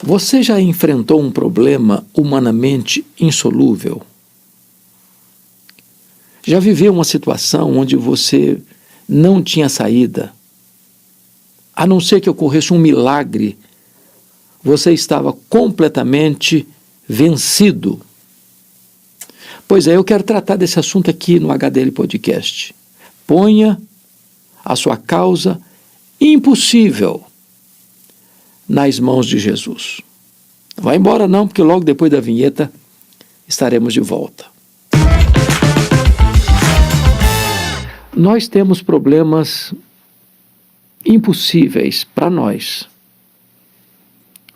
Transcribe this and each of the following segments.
Você já enfrentou um problema humanamente insolúvel? Já viveu uma situação onde você não tinha saída? A não ser que ocorresse um milagre, você estava completamente vencido. Pois é, eu quero tratar desse assunto aqui no HDL Podcast. Ponha a sua causa impossível nas mãos de Jesus. Não vai embora não, porque logo depois da vinheta estaremos de volta. Nós temos problemas impossíveis para nós,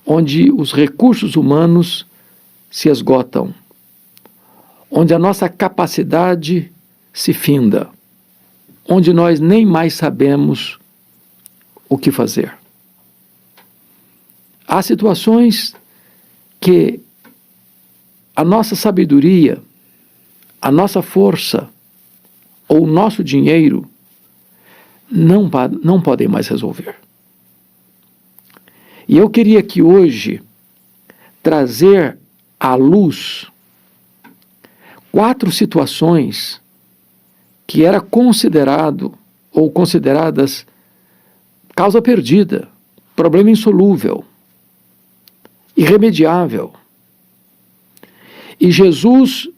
onde os recursos humanos se esgotam, onde a nossa capacidade se finda, onde nós nem mais sabemos o que fazer. Há situações que a nossa sabedoria, a nossa força ou o nosso dinheiro não podem mais resolver. E eu queria aqui hoje trazer à luz 4 situações que era considerado ou consideradas causa perdida, problema insolúvel, irremediável. E Jesus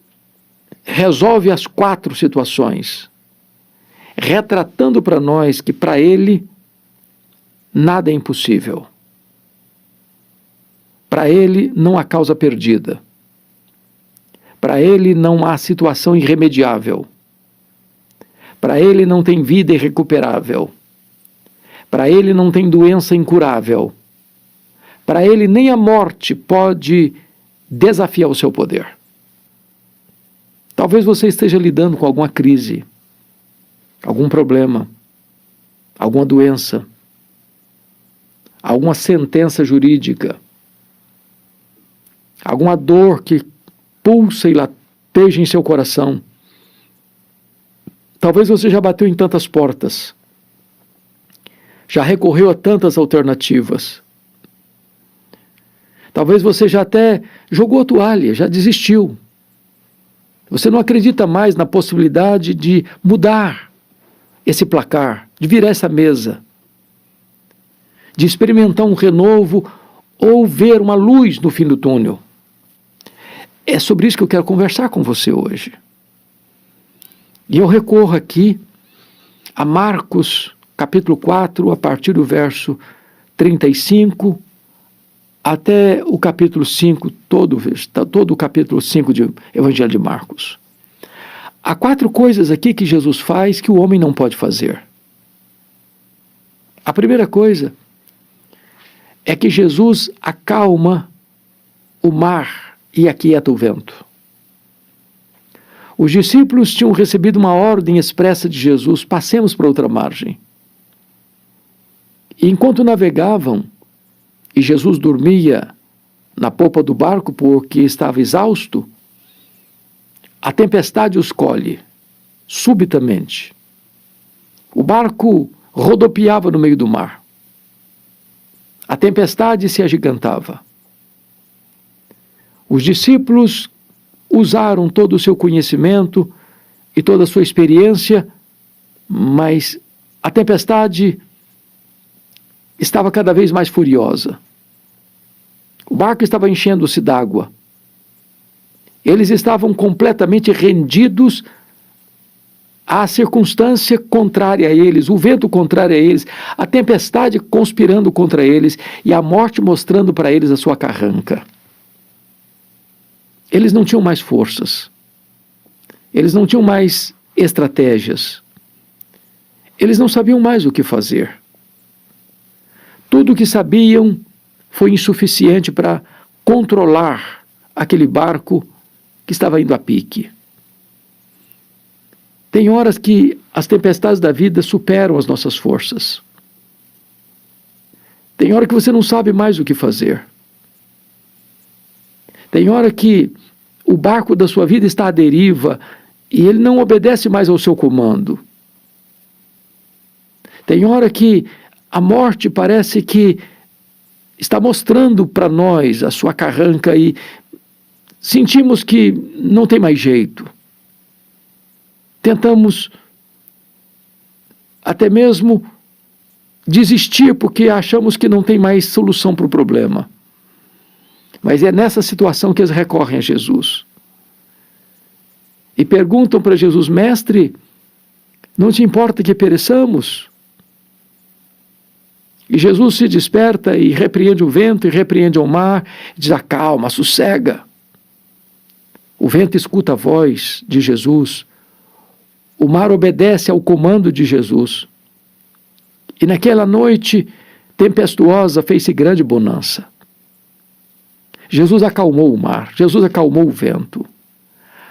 resolve as 4 situações, retratando para nós que para Ele nada é impossível. Para Ele não há causa perdida. Para Ele não há situação irremediável. Para Ele não tem vida irrecuperável. Para Ele não tem doença incurável. Para Ele nem a morte pode desafiar o seu poder. Talvez você esteja lidando com alguma crise, algum problema, alguma doença, alguma sentença jurídica, alguma dor que pulsa e lateja em seu coração. Talvez você já bateu em tantas portas, já recorreu a tantas alternativas. Talvez você já até jogou a toalha, já desistiu. Você não acredita mais na possibilidade de mudar esse placar, de virar essa mesa, de experimentar um renovo ou ver uma luz no fim do túnel. É sobre isso que eu quero conversar com você hoje. E eu recorro aqui a Marcos, capítulo 4, a partir do verso 35 até o capítulo 5, todo o capítulo 5 do Evangelho de Marcos. Há 4 coisas aqui que Jesus faz que o homem não pode fazer. A primeira coisa é que Jesus acalma o mar e aquieta o vento. Os discípulos tinham recebido uma ordem expressa de Jesus: passemos para outra margem. E enquanto navegavam, e Jesus dormia na popa do barco porque estava exausto, a tempestade os colhe, subitamente. O barco rodopiava no meio do mar. A tempestade se agigantava. Os discípulos usaram todo o seu conhecimento e toda a sua experiência, mas a tempestade estava cada vez mais furiosa. O barco estava enchendo-se d'água. Eles estavam completamente rendidos à circunstância contrária a eles, o vento contrário a eles, a tempestade conspirando contra eles e a morte mostrando para eles a sua carranca. Eles não tinham mais forças. Eles não tinham mais estratégias. Eles não sabiam mais o que fazer. Tudo o que sabiam foi insuficiente para controlar aquele barco que estava indo a pique. Tem horas que as tempestades da vida superam as nossas forças. Tem hora que você não sabe mais o que fazer. Tem hora que o barco da sua vida está à deriva e ele não obedece mais ao seu comando. Tem hora que a morte parece que está mostrando para nós a sua carranca e sentimos que não tem mais jeito. Tentamos até mesmo desistir porque achamos que não tem mais solução para o problema. Mas é nessa situação que eles recorrem a Jesus. E perguntam para Jesus: mestre, não te importa que pereçamos? E Jesus se desperta e repreende o vento e repreende o mar, e diz: acalma, sossega. O vento escuta a voz de Jesus, o mar obedece ao comando de Jesus. E naquela noite tempestuosa fez-se grande bonança. Jesus acalmou o mar, Jesus acalmou o vento.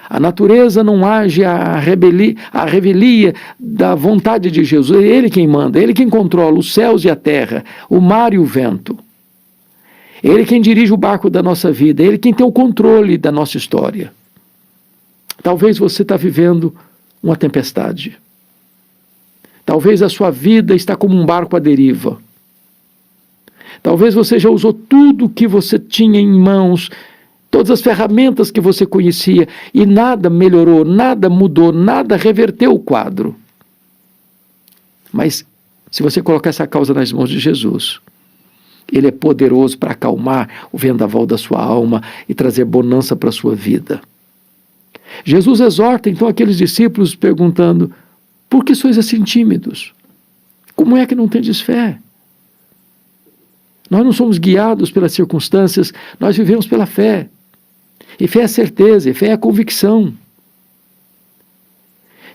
A natureza não age à revelia da vontade de Jesus. É Ele quem manda, é Ele quem controla os céus e a terra, o mar e o vento. É Ele quem dirige o barco da nossa vida, é Ele quem tem o controle da nossa história. Talvez você está vivendo uma tempestade. Talvez a sua vida está como um barco à deriva. Talvez você já usou tudo que você tinha em mãos, todas as ferramentas que você conhecia, e nada melhorou, nada mudou, nada reverteu o quadro. Mas se você colocar essa causa nas mãos de Jesus, Ele é poderoso para acalmar o vendaval da sua alma e trazer bonança para a sua vida. Jesus exorta então aqueles discípulos perguntando: por que sois assim tímidos? Como é que não tendes fé? Nós não somos guiados pelas circunstâncias, nós vivemos pela fé. E fé é certeza, e fé é a convicção.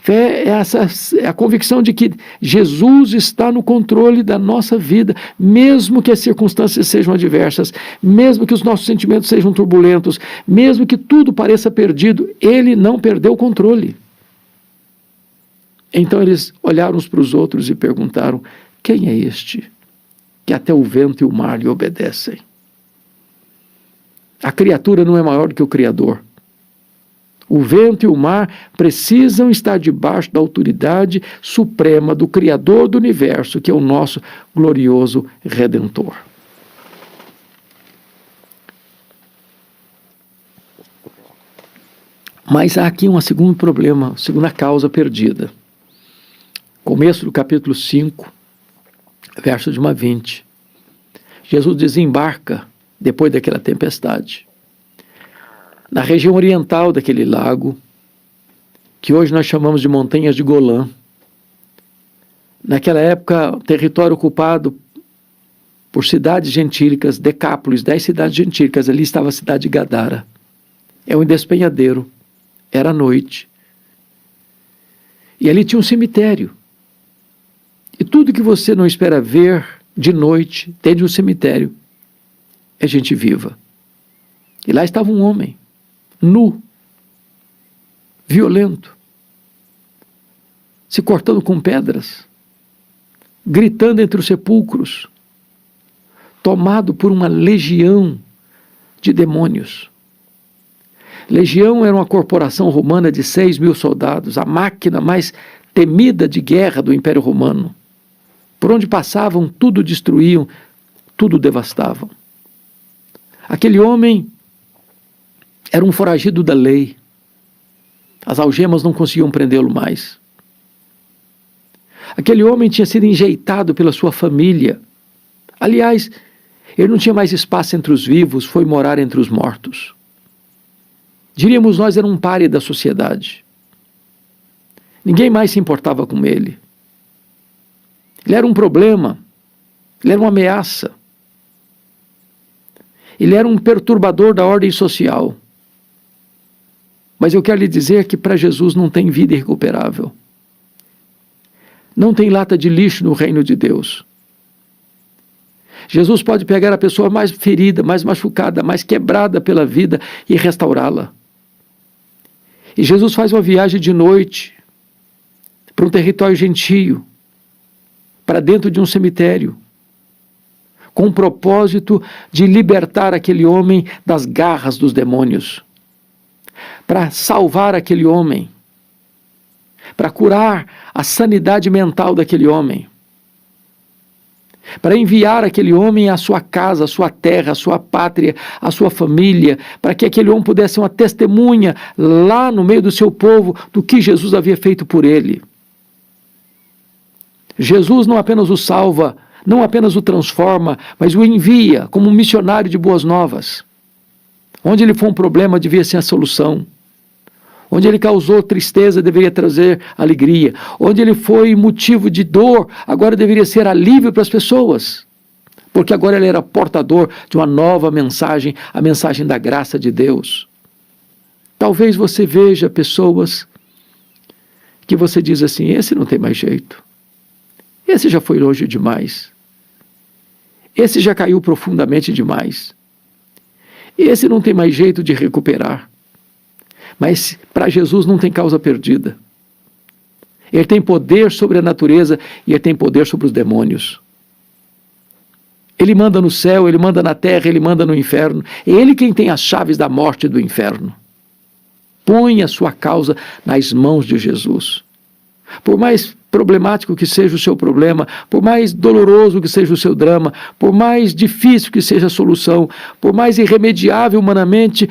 Fé é a convicção de que Jesus está no controle da nossa vida, mesmo que as circunstâncias sejam adversas, mesmo que os nossos sentimentos sejam turbulentos, mesmo que tudo pareça perdido, Ele não perdeu o controle. Então eles olharam uns para os outros e perguntaram: quem é este que até o vento e o mar lhe obedecem? A criatura não é maior do que o Criador. O vento e o mar precisam estar debaixo da autoridade suprema do Criador do universo, que é o nosso glorioso Redentor. Mas há aqui um segundo problema, segunda causa perdida. Começo do capítulo 5, verso de 1 a 20. Jesus desembarca depois daquela tempestade na região oriental daquele lago, que hoje nós chamamos de Montanhas de Golã. Naquela época, território ocupado por cidades gentílicas, Decápolis, 10 cidades gentílicas. Ali estava a cidade de Gadara. É um despenhadeiro. Era noite. E ali tinha um cemitério. E tudo que você não espera ver de noite dentro de um cemitério é gente viva. E lá estava um homem, nu, violento, se cortando com pedras, gritando entre os sepulcros, tomado por uma legião de demônios. Legião era uma corporação romana de 6.000 soldados, a máquina mais temida de guerra do Império Romano. Por onde passavam, tudo destruíam, tudo devastavam. Aquele homem era um foragido da lei. As algemas não conseguiam prendê-lo mais. Aquele homem tinha sido enjeitado pela sua família. Aliás, ele não tinha mais espaço entre os vivos, foi morar entre os mortos. Diríamos nós, era um pária da sociedade. Ninguém mais se importava com ele. Ele era um problema, ele era uma ameaça. Ele era um perturbador da ordem social. Mas eu quero lhe dizer que para Jesus não tem vida irrecuperável. Não tem lata de lixo no reino de Deus. Jesus pode pegar a pessoa mais ferida, mais machucada, mais quebrada pela vida e restaurá-la. E Jesus faz uma viagem de noite para um território gentio, para dentro de um cemitério, com o propósito de libertar aquele homem das garras dos demônios, para salvar aquele homem, para curar a sanidade mental daquele homem. para enviar aquele homem à sua casa, à sua terra, à sua pátria, à sua família, para que aquele homem pudesse ser uma testemunha lá no meio do seu povo do que Jesus havia feito por ele. Jesus não apenas o salva, não apenas o transforma, mas o envia como um missionário de boas novas. Onde ele foi um problema, devia ser a solução. Onde ele causou tristeza, deveria trazer alegria. Onde ele foi motivo de dor, agora deveria ser alívio para as pessoas. Porque agora ele era portador de uma nova mensagem, a mensagem da graça de Deus. Talvez você veja pessoas que você diz assim, esse não tem mais jeito. Esse já foi longe demais. Esse já caiu profundamente demais. Esse não tem mais jeito de recuperar. Mas para Jesus não tem causa perdida. Ele tem poder sobre a natureza e ele tem poder sobre os demônios. Ele manda no céu, ele manda na terra, ele manda no inferno. É ele quem tem as chaves da morte e do inferno. Põe a sua causa nas mãos de Jesus. Por mais problemático que seja o seu problema, por mais doloroso que seja o seu drama, por mais difícil que seja a solução, por mais irremediável humanamente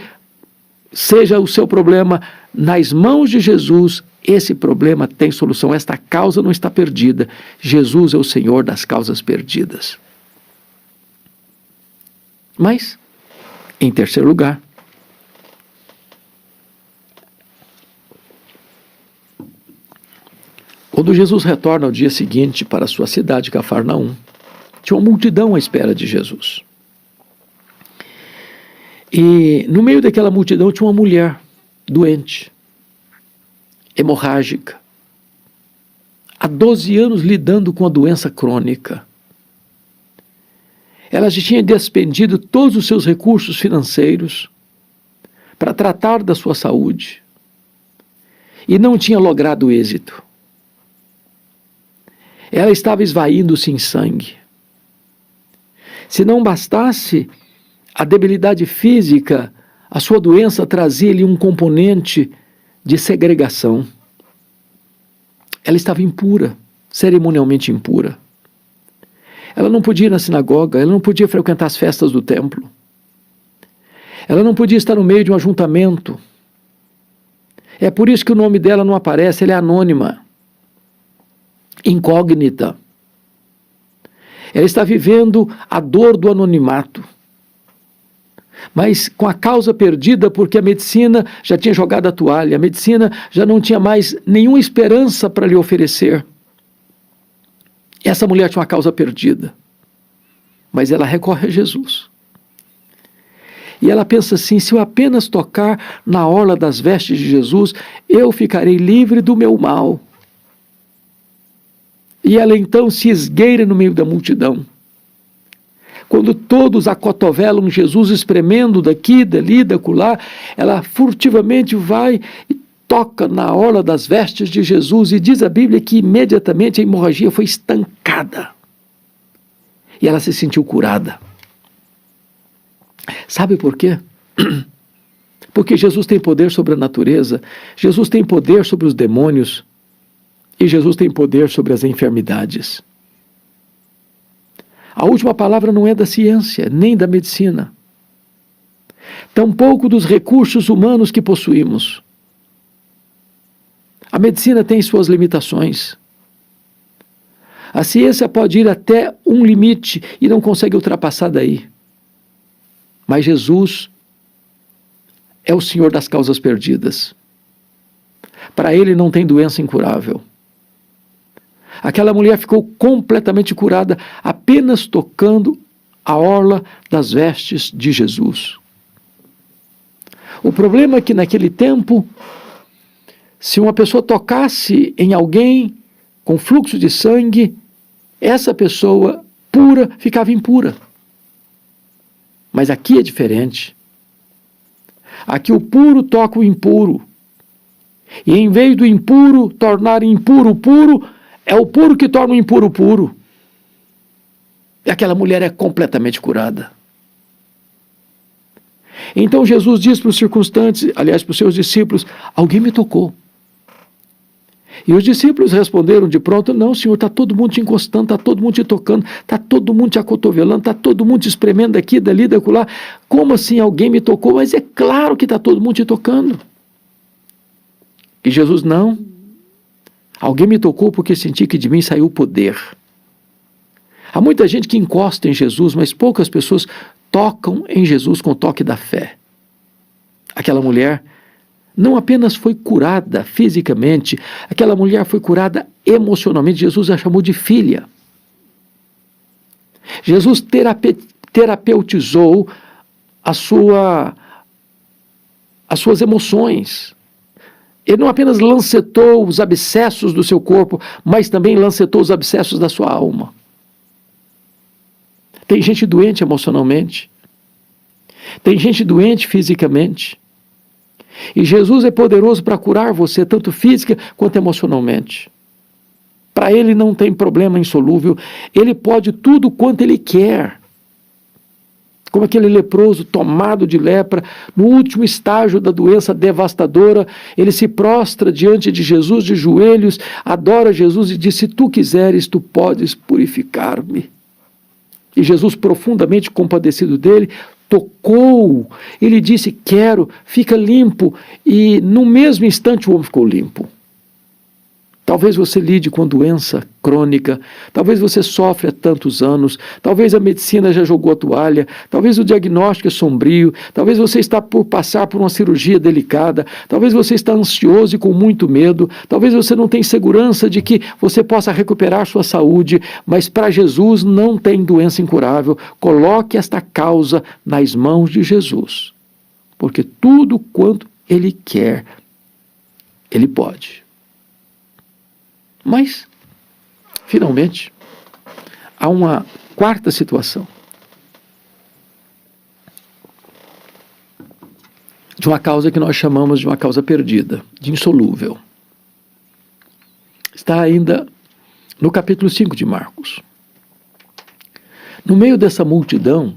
seja o seu problema, nas mãos de Jesus, esse problema tem solução. Esta causa não está perdida. Jesus é o Senhor das causas perdidas. Mas, em terceiro lugar, quando Jesus retorna ao dia seguinte para a sua cidade, Cafarnaum, tinha uma multidão à espera de Jesus. E no meio daquela multidão tinha uma mulher doente, hemorrágica, há 12 anos lidando com a doença crônica. Ela já tinha despendido todos os seus recursos financeiros para tratar da sua saúde e não tinha logrado êxito. Ela estava esvaindo-se em sangue. Se não bastasse a debilidade física, a sua doença trazia-lhe um componente de segregação. Ela estava impura, cerimonialmente impura. Ela não podia ir na sinagoga, ela não podia frequentar as festas do templo. Ela não podia estar no meio de um ajuntamento. É por isso que o nome dela não aparece, ela é anônima, incógnita. Ela está vivendo a dor do anonimato. Mas com a causa perdida, porque a medicina já tinha jogado a toalha, a medicina já não tinha mais nenhuma esperança para lhe oferecer. Essa mulher tinha uma causa perdida, mas ela recorre a Jesus. E ela pensa assim, se eu apenas tocar na orla das vestes de Jesus, eu ficarei livre do meu mal. E ela então se esgueira no meio da multidão. Quando todos acotovelam Jesus espremendo daqui, dali, dacolá, ela furtivamente vai e toca na orla das vestes de Jesus e diz a Bíblia que imediatamente a hemorragia foi estancada. E ela se sentiu curada. Sabe por quê? Porque Jesus tem poder sobre a natureza, Jesus tem poder sobre os demônios e Jesus tem poder sobre as enfermidades. A última palavra não é da ciência, nem da medicina. Tampouco dos recursos humanos que possuímos. A medicina tem suas limitações. A ciência pode ir até um limite e não consegue ultrapassar daí. Mas Jesus é o Senhor das causas perdidas. Para ele não tem doença incurável. Aquela mulher ficou completamente curada apenas tocando a orla das vestes de Jesus. O problema é que naquele tempo, se uma pessoa tocasse em alguém com fluxo de sangue, essa pessoa pura ficava impura. Mas aqui é diferente. Aqui o puro toca o impuro. E em vez do impuro tornar impuro o puro, é o puro que torna o impuro puro. E aquela mulher é completamente curada. Então Jesus diz para os circunstantes, aliás, para os seus discípulos, alguém me tocou. E os discípulos responderam de pronto: não, Senhor, está todo mundo te encostando, está todo mundo te tocando, está todo mundo te acotovelando, está todo mundo te espremendo daqui, dali, da acolá. Como assim alguém me tocou? Mas é claro que está todo mundo te tocando. E Jesus: não, alguém me tocou porque senti que de mim saiu o poder. Há muita gente que encosta em Jesus, mas poucas pessoas tocam em Jesus com o toque da fé. Aquela mulher não apenas foi curada fisicamente, aquela mulher foi curada emocionalmente. Jesus a chamou de filha. Jesus terapeutizou as suas emoções. Ele não apenas lancetou os abscessos do seu corpo, mas também lancetou os abscessos da sua alma. Tem gente doente emocionalmente. Tem gente doente fisicamente. E Jesus é poderoso para curar você, tanto física quanto emocionalmente. Para Ele não tem problema insolúvel. Ele pode tudo quanto Ele quer. Como aquele leproso tomado de lepra, no último estágio da doença devastadora, ele se prostra diante de Jesus de joelhos, adora Jesus e diz: se tu quiseres, tu podes purificar-me. E Jesus, profundamente compadecido dele, tocou, ele disse: quero, fica limpo. E no mesmo instante o homem ficou limpo. Talvez você lide com doença crônica, talvez você sofre há tantos anos, talvez a medicina já jogou a toalha, talvez o diagnóstico é sombrio, talvez você está por passar por uma cirurgia delicada, talvez você está ansioso e com muito medo, talvez você não tenha segurança de que você possa recuperar sua saúde, mas para Jesus não tem doença incurável. Coloque esta causa nas mãos de Jesus, porque tudo quanto Ele quer, Ele pode. Mas, finalmente, há uma quarta situação. De uma causa que nós chamamos de uma causa perdida, de insolúvel. Está ainda no capítulo 5 de Marcos. No meio dessa multidão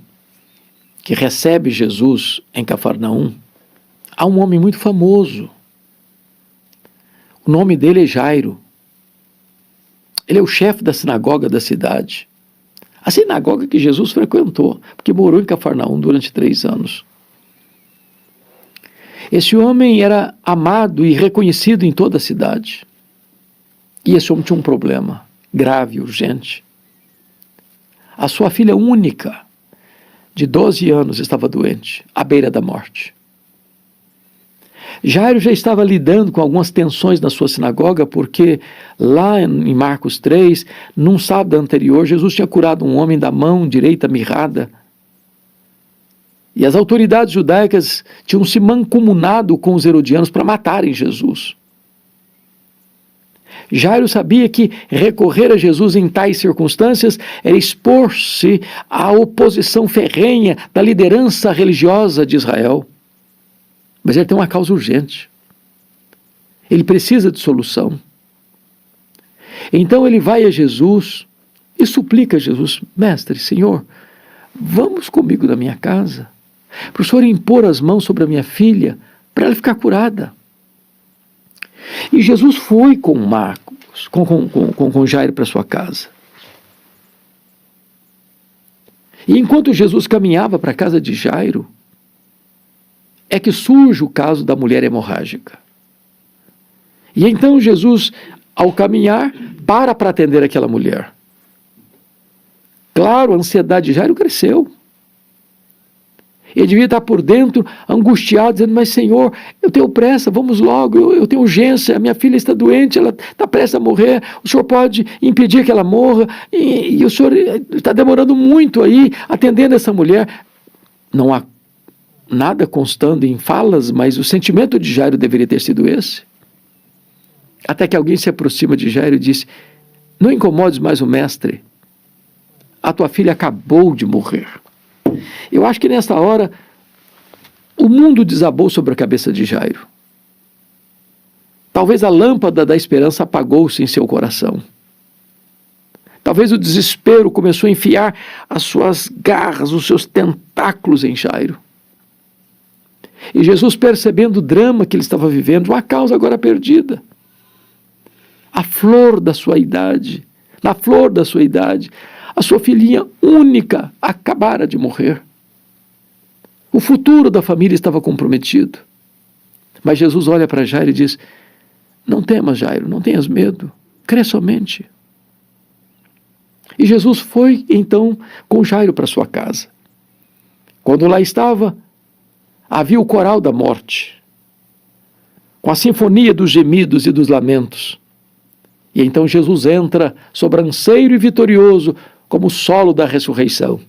que recebe Jesus em Cafarnaum, há um homem muito famoso. O nome dele é Jairo. Ele é o chefe da sinagoga da cidade. A sinagoga que Jesus frequentou, porque morou em Cafarnaum durante 3 anos. Esse homem era amado e reconhecido em toda a cidade. E esse homem tinha um problema grave, urgente. A sua filha única, de 12 anos, estava doente, à beira da morte. Jairo já estava lidando com algumas tensões na sua sinagoga, porque lá em Marcos 3, num sábado anterior, Jesus tinha curado um homem da mão direita mirrada. E as autoridades judaicas tinham se mancomunado com os herodianos para matarem Jesus. Jairo sabia que recorrer a Jesus em tais circunstâncias era expor-se à oposição ferrenha da liderança religiosa de Israel. Mas ele tem uma causa urgente. Ele precisa de solução. Então ele vai a Jesus e suplica a Jesus: mestre, Senhor, vamos comigo na minha casa, para o Senhor impor as mãos sobre a minha filha, para ela ficar curada. E Jesus foi com Marcos, com Jairo para sua casa. E enquanto Jesus caminhava para a casa de Jairo, é que surge o caso da mulher hemorrágica. E então Jesus, ao caminhar, para atender aquela mulher. Claro, a ansiedade de Jairo cresceu. Ele devia estar por dentro, angustiado, dizendo: mas Senhor, eu tenho pressa, vamos logo, eu tenho urgência, a minha filha está doente, ela está prestes a morrer, o Senhor pode impedir que ela morra, e o Senhor está demorando muito aí, atendendo essa mulher. Não há nada constando em falas, mas o sentimento de Jairo deveria ter sido esse. Até que alguém se aproxima de Jairo e diz: não incomodes mais o mestre, a tua filha acabou de morrer. Eu acho que nessa hora o mundo desabou sobre a cabeça de Jairo. Talvez a lâmpada da esperança apagou-se em seu coração. Talvez o desespero começou a enfiar as suas garras, os seus tentáculos em Jairo. E Jesus, percebendo o drama que ele estava vivendo, uma causa agora perdida, a flor da sua idade, na flor da sua idade, a sua filhinha única acabara de morrer. O futuro da família estava comprometido. Mas Jesus olha para Jairo e diz: não temas, Jairo, não tenhas medo, crê somente. E Jesus foi então com Jairo para sua casa. Quando lá estava, havia o coral da morte, com a sinfonia dos gemidos e dos lamentos. E então Jesus entra sobranceiro e vitorioso, como o solo da ressurreição.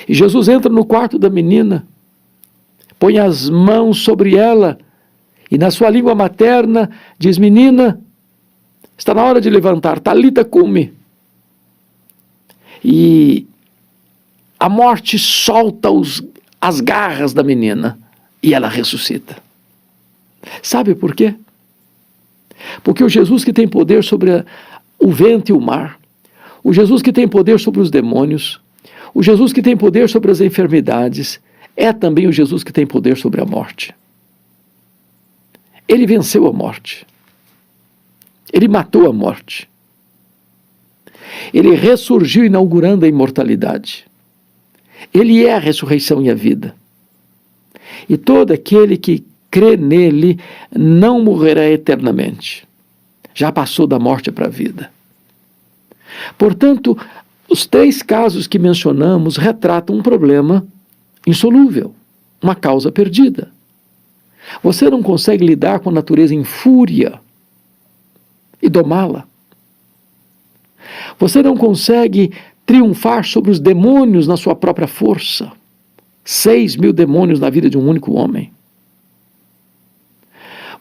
E Jesus entra no quarto da menina, põe as mãos sobre ela e na sua língua materna diz: menina, está na hora de levantar, talita cumi. E a morte solta as garras da menina e ela ressuscita. Sabe por quê? Porque o Jesus que tem poder sobre o vento e o mar, o Jesus que tem poder sobre os demônios, o Jesus que tem poder sobre as enfermidades, é também o Jesus que tem poder sobre a morte. Ele venceu a morte. Ele matou a morte. Ele ressurgiu inaugurando a imortalidade. Ele é a ressurreição e a vida. E todo aquele que crê nele não morrerá eternamente. Já passou da morte para a vida. Portanto, os 3 casos que mencionamos retratam um problema insolúvel, uma causa perdida. Você não consegue lidar com a natureza em fúria e domá-la. Você não consegue triunfar sobre os demônios na sua própria força. 6.000 demônios na vida de um único homem.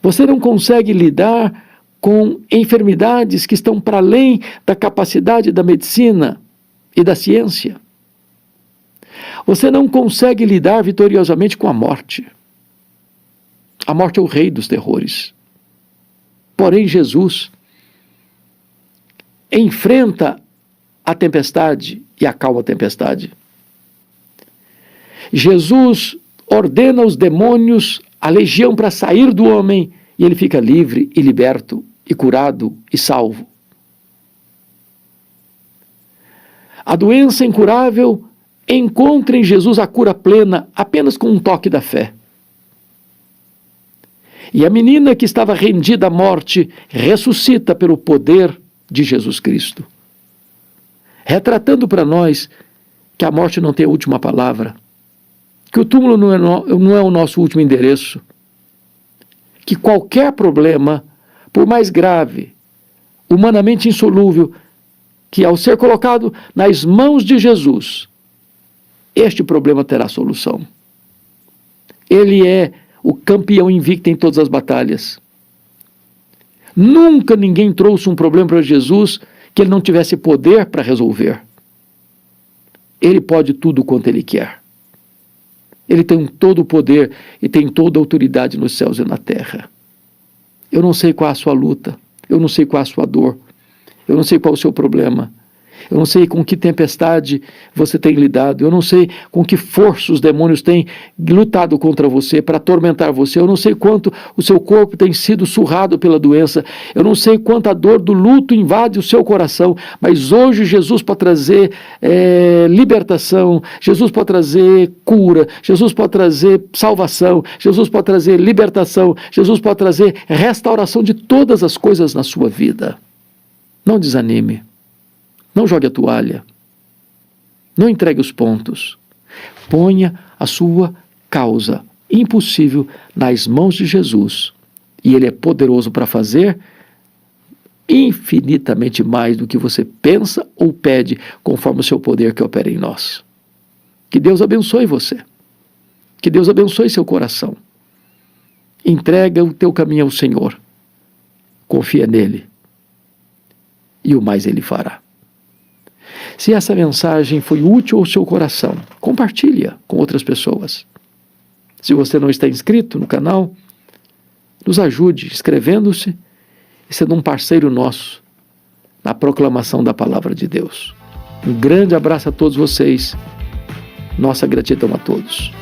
Você não consegue lidar com enfermidades que estão para além da capacidade da medicina e da ciência. Você não consegue lidar vitoriosamente com a morte. A morte é o rei dos terrores. Porém, Jesus enfrenta a tempestade e acalma a tempestade. Jesus ordena aos demônios, a legião, para sair do homem, e ele fica livre e liberto e curado e salvo. A doença incurável encontra em Jesus a cura plena apenas com um toque da fé. E a menina que estava rendida à morte ressuscita pelo poder de Jesus Cristo, retratando para nós que a morte não tem a última palavra, que o túmulo não é o nosso último endereço, que qualquer problema, por mais grave, humanamente insolúvel, que ao ser colocado nas mãos de Jesus, este problema terá solução. Ele é o campeão invicto em todas as batalhas. Nunca ninguém trouxe um problema para Jesus que ele não tivesse poder para resolver. Ele pode tudo quanto ele quer. Ele tem todo o poder e tem toda a autoridade nos céus e na terra. Eu não sei qual é a sua luta, eu não sei qual é a sua dor, eu não sei qual é o seu problema, eu não sei com que tempestade você tem lidado, eu não sei com que força os demônios têm lutado contra você para atormentar você, eu não sei quanto o seu corpo tem sido surrado pela doença, eu não sei quanta dor do luto invade o seu coração, mas hoje Jesus pode trazer libertação, Jesus pode trazer cura, Jesus pode trazer salvação, Jesus pode trazer libertação, Jesus pode trazer restauração de todas as coisas na sua vida. Não desanime. Não jogue a toalha. Não entregue os pontos. Ponha a sua causa impossível nas mãos de Jesus. E Ele é poderoso para fazer infinitamente mais do que você pensa ou pede, conforme o seu poder que opera em nós. Que Deus abençoe você. Que Deus abençoe seu coração. Entrega o teu caminho ao Senhor. Confia nele. E o mais Ele fará. Se essa mensagem foi útil ao seu coração, compartilhe-a com outras pessoas. Se você não está inscrito no canal, nos ajude inscrevendo-se e sendo um parceiro nosso na proclamação da palavra de Deus. Um grande abraço a todos vocês. Nossa gratidão a todos.